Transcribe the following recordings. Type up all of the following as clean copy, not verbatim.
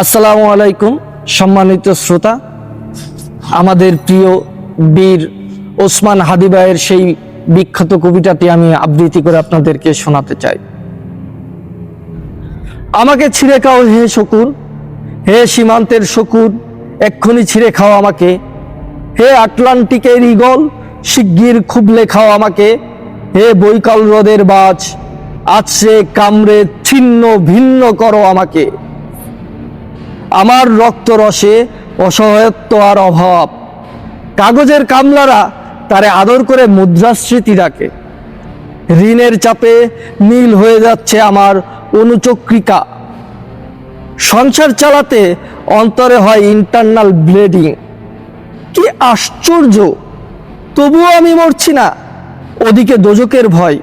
আসসালামু আলাইকুম সম্মানিত শ্রোতা, আমাদের প্রিয় বীর ওসমান হাদি ভাইয়ের সেই বিখ্যাত কবিতাটি আমি আবৃত্তি করে আপনাদেরকে শোনাতে চাই। আমাকে ছিঁড়ে খাও হে শকুন, হে সীমান্তের শকুন, এক্ষুনি ছিঁড়ে খাও আমাকে। হে আটলান্টিকের ঈগল, শিগগির খুবলে খাও আমাকে। হে বৈকাল হ্রদের বাজ, আছড়ে কামড়ে ছিন্ন ভিন্ন করো আমাকে। আমার রক্ত রসে অসহায়ত্ব আর অভাব, কাগজের কামলারা তারে আদর করে মুদ্রাস্মৃতি রাখে। ঋণের চাপে নীল হয়ে যাচ্ছে আমার অনুচক্রিকা। সংসার চালাতে অন্তরে হয় ইন্টারনাল ব্লিডিং। কি আশ্চর্য, তবুও আমি মরছি না। ওদিকে দোজকের ভয়,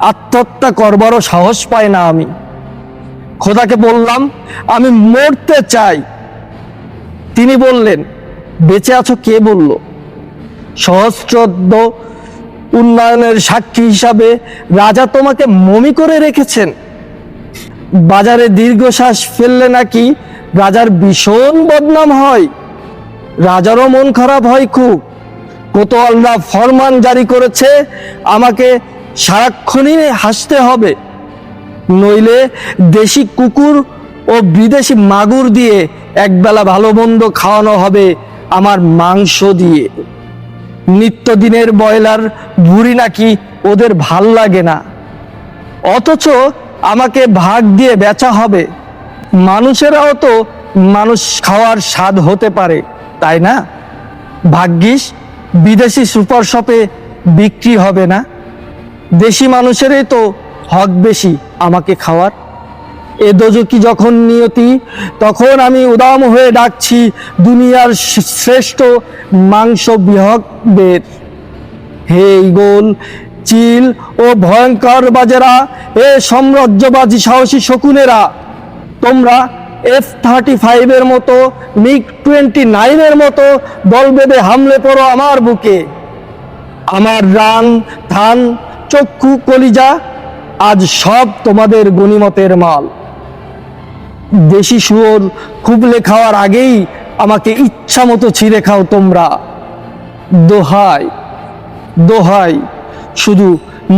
আত্মহত্যা করবারও সাহস পায় না আমি। খোদাকে বললাম আমি মরতে চাই, তিনি বললেন বেঁচে আছো কে বলল? সহস্রাব্দ উন্নয়নের সাক্ষী হিসাবে রাজা তোমাকে মমি করে রেখেছেন। বাজারে দীর্ঘশ্বাস ফেললে নাকি রাজার ভীষণ বদনাম হয়। রাজারও মন খারাপ হয় খুব। কোতোয়ালরা ফরমান জারি করেছে আমাকে সারাক্ষণই হাসতে হবে, নইলে দেশি কুকুর ও বিদেশি মাগুর দিয়ে একবেলা ভালো মন্দ খাওয়ানো হবে আমার মাংস দিয়ে। নিত্যদিনের ব্রয়লার ভুঁড়ি নাকি ওদের ভাল লাগে না, অথচ আমাকে ভাগ দিয়ে বেচা হবে। মানুষেরাও তো মানুষ খাওয়ার স্বাদ হতে পারে, তাই না? ভাগ্যিস বিদেশি সুপার শপে বিক্রি হবে না। দেশি মানুষেরই তো হক বেশি আমাকে খাওয়ার। এ দোজকি যখন নিয়তি, তখন আমি উদাম হয়ে ডাকছি দুনিয়ার শ্রেষ্ঠ মাংস বিহকদের। হে ঈগল, চিল ও ভয়ঙ্কর বাজেরা, এ সাম্রাজ্যবাদী সাহসী শকুনেরা, তোমরা F-35 মতো, MiG-29 মতো দল বেঁধে হামলে পড়ো আমার বুকে। আমার রান ধান চক্ষু কলিজা আজ সব তোমাদের গনিমতের মাল। দেশি শুয়োর খুবলে খাওয়ার আগেই আমাকে ইচ্ছা মতো ছিঁড়ে খাও তোমরা। দোহাই দোহাই, শুধু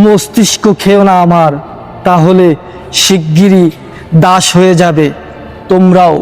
মস্তিষ্ক খেও না আমার, তাহলে শিগগিরই দাস হয়ে যাবে তোমরাও।